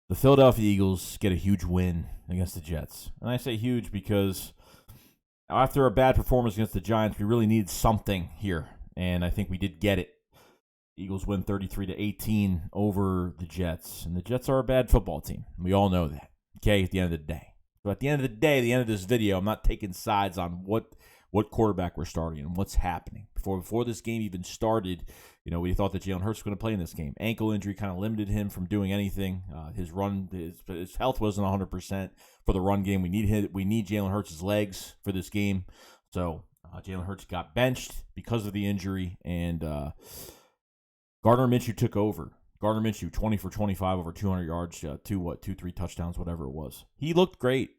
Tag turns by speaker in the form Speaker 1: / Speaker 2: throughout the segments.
Speaker 1: The Philadelphia Eagles get a huge win against the Jets. And I say huge because after a bad performance against the Giants, we really needed something here. And I think we did get it. Eagles win 33-18 over the Jets. And the Jets are a bad football team. We all know that, okay, at the end of the day. So at the end of the day, at the end of this video, I'm not taking sides on what quarterback we're starting and what's happening. Before this game even started, we thought that Jalen Hurts was going to play in this game. Ankle injury kind of limited him from doing anything. His health wasn't 100% for the run game. We need Jalen Hurts' legs for this game. So Jalen Hurts got benched because of the injury, and Gardner Minshew took over. Gardner Minshew, 20 for 25, over 200 yards, 3 touchdowns, whatever it was. He looked great.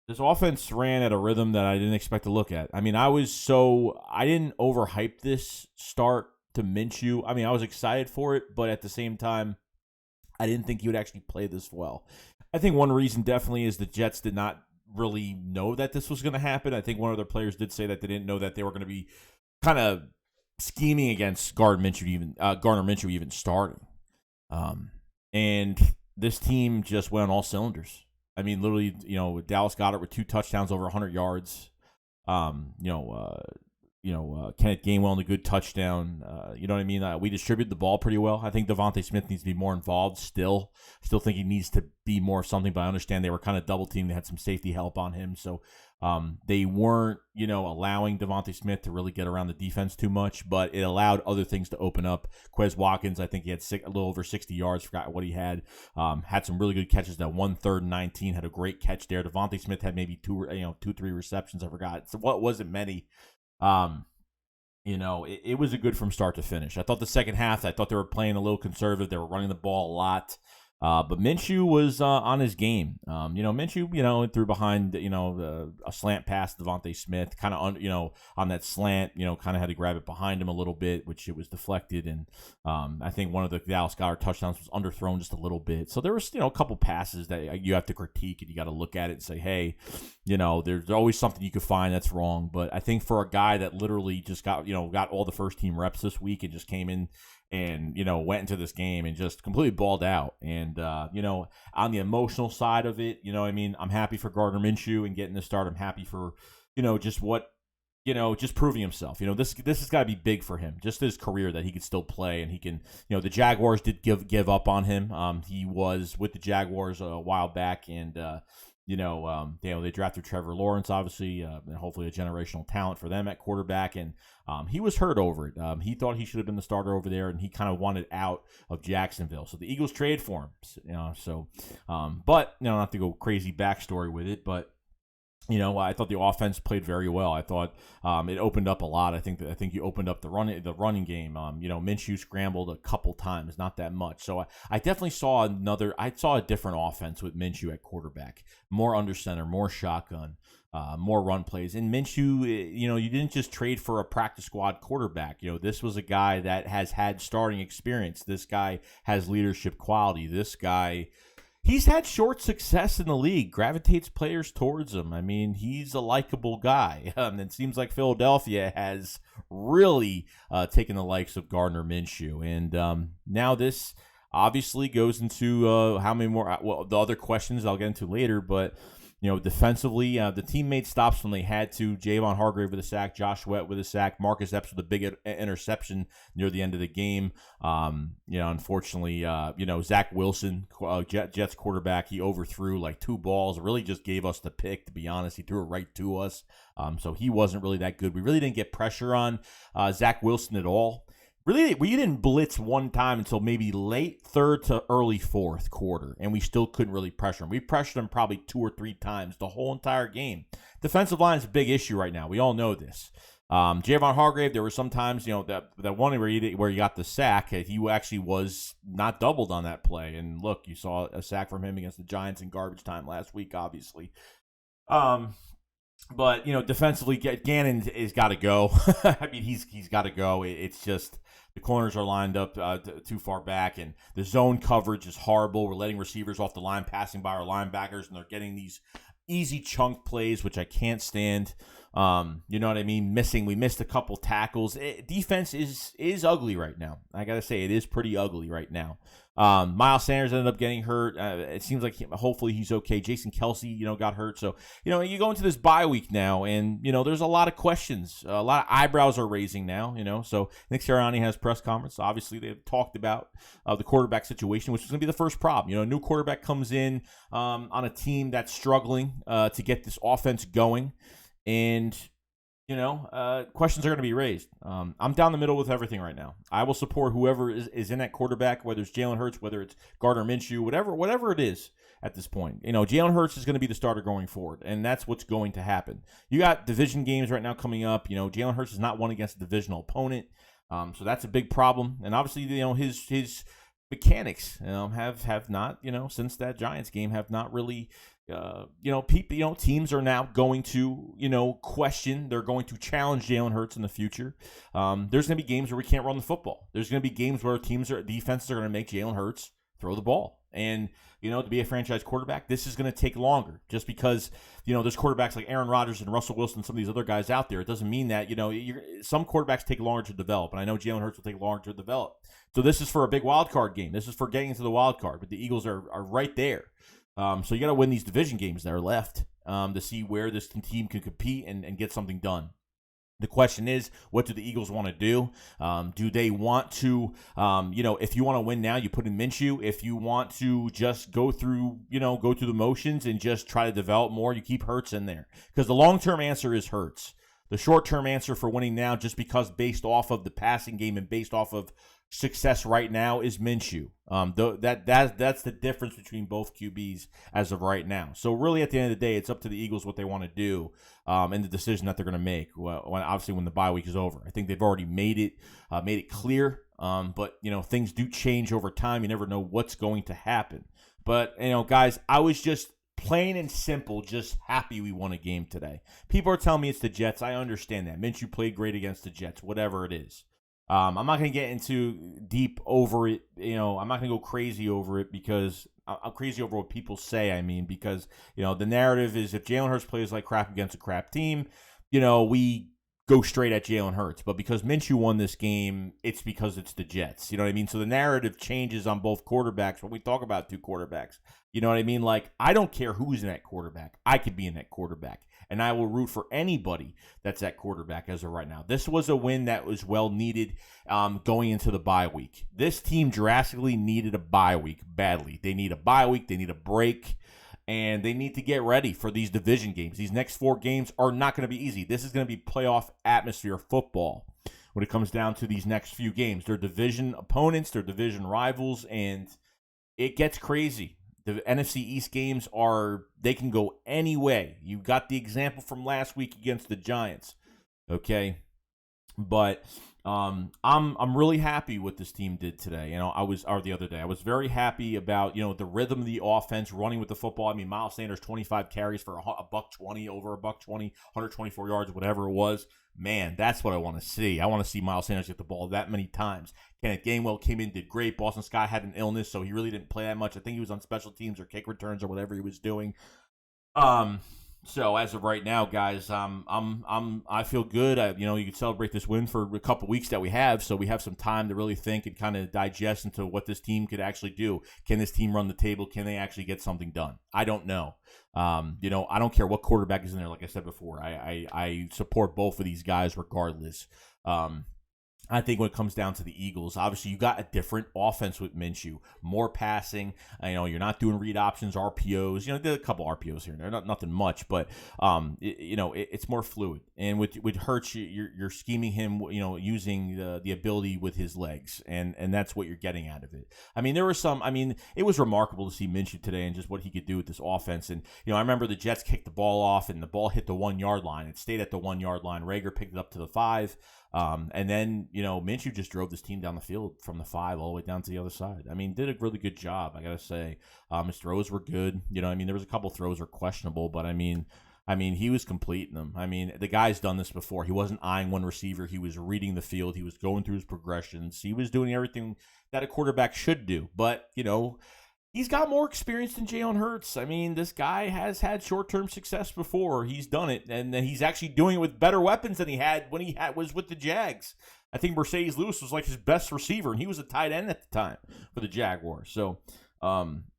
Speaker 1: This offense ran at a rhythm that I didn't expect to look at. I mean, I didn't overhype this start to Minshew. I mean, I was excited for it, but at the same time, I didn't think he would actually play this well. I think one reason definitely is the Jets did not really know that this was going to happen. I think one of their players did say that they didn't know that they were going to be kind of scheming against Gardner Minshew even starting. And this team just went on all cylinders. I mean, literally, Dallas Goedert with 2 touchdowns over 100 yards. Kenneth Gainwell in a good touchdown. You know what I mean? We distributed the ball pretty well. I think Devontae Smith needs to be more involved still. Still think he needs to be more of something, but I understand they were kind of double teamed. They had some safety help on him. So they weren't, allowing Devontae Smith to really get around the defense too much, but it allowed other things to open up. Quez Watkins, I think he had a little over 60 yards, forgot what he had. Had some really good catches. That 3rd and 19 had a great catch there. Devontae Smith had maybe 2-3 receptions. I forgot. So what wasn't many. It was a good from start to finish. I thought the second half, they were playing a little conservative. They were running the ball a lot. But Minshew was on his game. Minshew, threw behind, a slant pass to Devontae Smith, kind of, on that slant, kind of had to grab it behind him a little bit, which it was deflected. And I think one of the Dallas Goedert touchdowns was underthrown just a little bit. So there was, a couple passes that you have to critique and you got to look at it and say, hey, there's always something you could find that's wrong. But I think for a guy that literally just got all the first team reps this week and just came in and, went into this game and just completely balled out. And, on the emotional side of it, I'm happy for Gardner Minshew and getting the start. I'm happy for, just proving himself. This has got to be big for him, just his career, that he could still play and he can, the Jaguars did give up on him. He was with the Jaguars a while back, and, they drafted Trevor Lawrence, obviously, and hopefully a generational talent for them at quarterback. And he was hurt over it. He thought he should have been the starter over there, and he kind of wanted out of Jacksonville. So the Eagles traded for him. But not to go crazy backstory with it, but I thought the offense played very well. I thought it opened up a lot. I think you opened up the running game. Minshew scrambled a couple times, not that much. So I definitely saw a different offense with Minshew at quarterback. More under center, more shotgun, more run plays. And Minshew, you didn't just trade for a practice squad quarterback. This was a guy that has had starting experience. This guy has leadership quality. This guy, he's had short success in the league, gravitates players towards him. I mean, he's a likable guy. It seems like Philadelphia has really taken the likes of Gardner Minshew. And now this obviously goes into how many more, the other questions I'll get into later, but defensively, the team made stops when they had to. Javon Hargrave with a sack, Josh Sweat with a sack, Marcus Epps with a big interception near the end of the game. Unfortunately, Zach Wilson, Jets quarterback, he overthrew like 2 balls. Really just gave us the pick, to be honest. He threw it right to us. So he wasn't really that good. We really didn't get pressure on Zach Wilson at all. Really, we didn't blitz one time until maybe late 3rd to early 4th quarter, and we still couldn't really pressure him. We pressured him probably 2 or 3 times the whole entire game. Defensive line is a big issue right now. We all know this. Javon Hargrave, there were some times, that one where he got the sack, he actually was not doubled on that play. And look, you saw a sack from him against the Giants in garbage time last week, obviously. But, defensively, Gannon has got to go. I mean, he's got to go. It's just the corners are lined up too far back, and the zone coverage is horrible. We're letting receivers off the line, passing by our linebackers, and they're getting these easy chunk plays, which I can't stand. You know what I mean? We missed a couple tackles. Defense is ugly right now. I got to say, it is pretty ugly right now. Miles Sanders ended up getting hurt. It seems like hopefully he's okay. Jason Kelsey, got hurt. So, you go into this bye week now, and, there's a lot of questions. A lot of eyebrows are raising now, So Nick Sirianni has press conference. Obviously, they've talked about the quarterback situation, which is going to be the first problem. A new quarterback comes in on a team that's struggling to get this offense going. And, questions are going to be raised. I'm down the middle with everything right now. I will support whoever is in that quarterback, whether it's Jalen Hurts, whether it's Gardner Minshew, whatever it is at this point. Jalen Hurts is going to be the starter going forward, and that's what's going to happen. You got division games right now coming up. Jalen Hurts has not won against a divisional opponent, so that's a big problem. And obviously, his mechanics have not, since that Giants game, have not really teams are now going to, question. They're going to challenge Jalen Hurts in the future. There's going to be games where we can't run the football. There's going to be games where defenses are going to make Jalen Hurts throw the ball. And, to be a franchise quarterback, this is going to take longer just because, there's quarterbacks like Aaron Rodgers and Russell Wilson and some of these other guys out there. It doesn't mean that, some quarterbacks take longer to develop. And I know Jalen Hurts will take longer to develop. So this is for a big wild card game. This is for getting into the wild card. But the Eagles are right there. So you got to win these division games that are left to see where this team can compete and get something done. The question is, what do the Eagles want to do? Do they want to, if you want to win now, you put in Minshew. If you want to just go through the motions and just try to develop more, you keep Hurts in there. Because the long-term answer is Hurts. The short-term answer for winning now, just because based off of the passing game and based off of success right now, is Minshew. That's the difference between both QBs as of right now. So really, at the end of the day, it's up to the Eagles what they want to do and the decision that they're going to make. When the bye week is over, I think they've already made it clear. But things do change over time. You never know what's going to happen. But guys, I was just plain and simple, just happy we won a game today. People are telling me it's the Jets. I understand that. Minshew played great against the Jets, whatever it is. I'm not going to get into deep over it. I'm not going to go crazy over it because I'm crazy over what people say. Because, the narrative is if Jalen Hurts plays like crap against a crap team, we go straight at Jalen Hurts. But because Minshew won this game, it's because it's the Jets. You know what I mean? So the narrative changes on both quarterbacks when we talk about two quarterbacks. You know what I mean? Like, I don't care who's in that quarterback. I could be in that quarterback. And I will root for anybody that's at quarterback as of right now. This was a win that was well needed going into the bye week. This team drastically needed a bye week badly. They need a bye week. They need a break. And they need to get ready for these division games. These next 4 games are not going to be easy. This is going to be playoff atmosphere football when it comes down to these next few games. They're division opponents. They're division rivals. And it gets crazy. The NFC East games they can go any way. You got the example from last week against the Giants. Okay. But I'm really happy what this team did today. The other day. I was very happy about, the rhythm of the offense, running with the football. Miles Sanders, 25 carries for $120, over $120, 124 yards, whatever it was. Man, that's what I want to see. I want to see Miles Sanders get the ball that many times. Kenneth Gainwell came in, did great. Boston Scott had an illness, so he really didn't play that much. I think he was on special teams or kick returns or whatever he was doing. So as of right now, guys, I feel good. You can celebrate this win for a couple weeks that we have, so we have some time to really think and kind of digest into what this team could actually do. Can this team run the table? Can they actually get something done? I don't know. I don't care what quarterback is in there. Like I said before, I support both of these guys regardless. I think when it comes down to the Eagles, obviously you got a different offense with Minshew, more passing. You're not doing read options, RPOs. Did a couple RPOs here and there, nothing much, but it's more fluid. And with Hurts, you're scheming him, using the ability with his legs, and that's what you're getting out of it. There were some. It was remarkable to see Minshew today and just what he could do with this offense. And I remember the Jets kicked the ball off, and the ball hit the 1 yard line. It stayed at the 1 yard line. Rager picked it up to the 5. And then, Minshew just drove this team down the field from the 5 all the way down to the other side. Did a really good job, I got to say. His throws were good. There was a couple throws were questionable, but he was completing them. The guy's done this before. He wasn't eyeing one receiver. He was reading the field. He was going through his progressions. He was doing everything that a quarterback should do. But, He's got more experience than Jalen Hurts. I mean, this guy has had short-term success before. He's done it, and then he's actually doing it with better weapons than he had when was with the Jags. I think Mercedes Lewis was like his best receiver, and he was a tight end at the time for the Jaguars. So,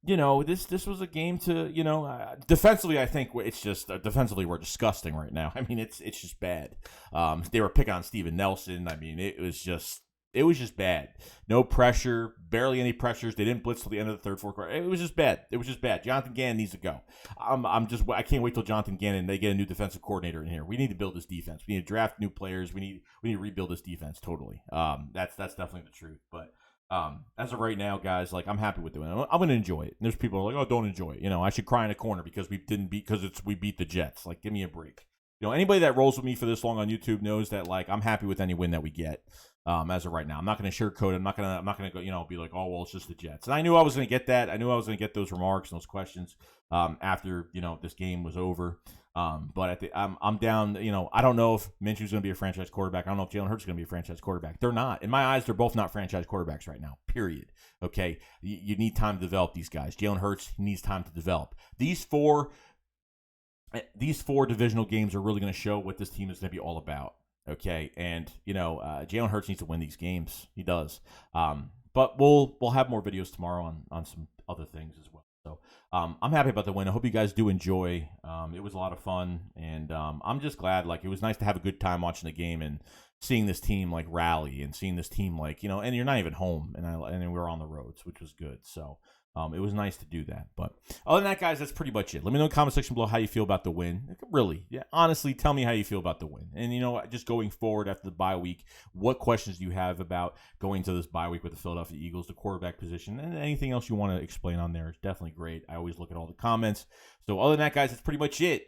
Speaker 1: this was a game to, defensively, I think it's just defensively we're disgusting right now. I mean, it's just bad. They were picking on Steven Nelson. I mean, it was just bad. No pressure, barely any pressures. They didn't blitz till the end of the third, fourth quarter. It was just bad. Jonathan Gannon needs to go. I can't wait till Jonathan Gannon, they get a new defensive coordinator in here. We need to build this defense. We need to draft new players. We need to rebuild this defense totally. That's definitely the truth. But as of right now, guys, like, I'm happy with doing it. I'm going to enjoy it. And there's people who are like, oh, don't enjoy it. I should cry in a corner because we beat the Jets. Like, give me a break. Anybody that rolls with me for this long on YouTube knows that, like, I'm happy with any win that we get. As of right now, I'm not going to sugarcoat it. I'm not going to go, be like, oh, well, it's just the Jets. And I knew I was going to get that. I knew I was going to get those remarks and those questions after, this game was over. But I'm down. I don't know if Minshew's going to be a franchise quarterback. I don't know if Jalen Hurts is going to be a franchise quarterback. They're not. In my eyes, they're both not franchise quarterbacks right now, period. Okay? You need time to develop these guys. Jalen Hurts needs time to develop. These four divisional games are really going to show what this team is going to be all about. Okay, and Jalen Hurts needs to win these games. He does. But we'll have more videos tomorrow on some other things as well. So I'm happy about the win. I hope you guys do enjoy. It was a lot of fun, and I'm just glad. Like, it was nice to have a good time watching the game and seeing this team like rally and seeing this team like and you're not even home, and then we were on the roads, which was good. So. It was nice to do that. But other than that, guys, that's pretty much it. Let me know in the comment section below how you feel about the win. Really, yeah, honestly, tell me how you feel about the win. And, just going forward after the bye week, what questions do you have about going to this bye week with the Philadelphia Eagles, the quarterback position, and anything else you want to explain on there is definitely great. I always look at all the comments. So other than that, guys, that's pretty much it.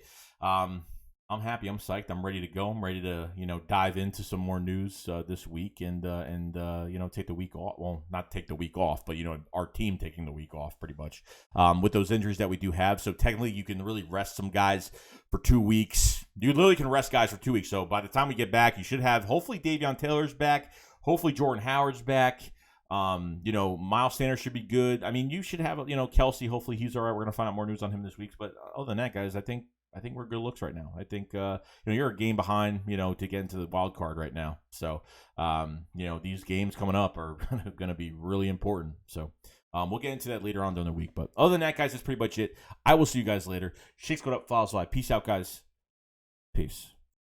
Speaker 1: I'm happy. I'm psyched. I'm ready to go. I'm ready to, dive into some more news this week and take the week off. Well, not take the week off, but, our team taking the week off pretty much with those injuries that we do have. So technically you can really rest some guys for 2 weeks. You literally can rest guys for 2 weeks. So by the time we get back, you should have hopefully Davion Taylor's back. Hopefully Jordan Howard's back. Miles Sanders should be good. I mean, you should have, Kelsey. Hopefully he's all right. We're going to find out more news on him this week. But other than that, guys, I think we're good looks right now. I think, you're a game behind, to get into the wild card right now. So, these games coming up are going to be really important. So, we'll get into that later on during the week. But other than that, guys, that's pretty much it. I will see you guys later. Shakes go up, follows live. Peace out, guys. Peace.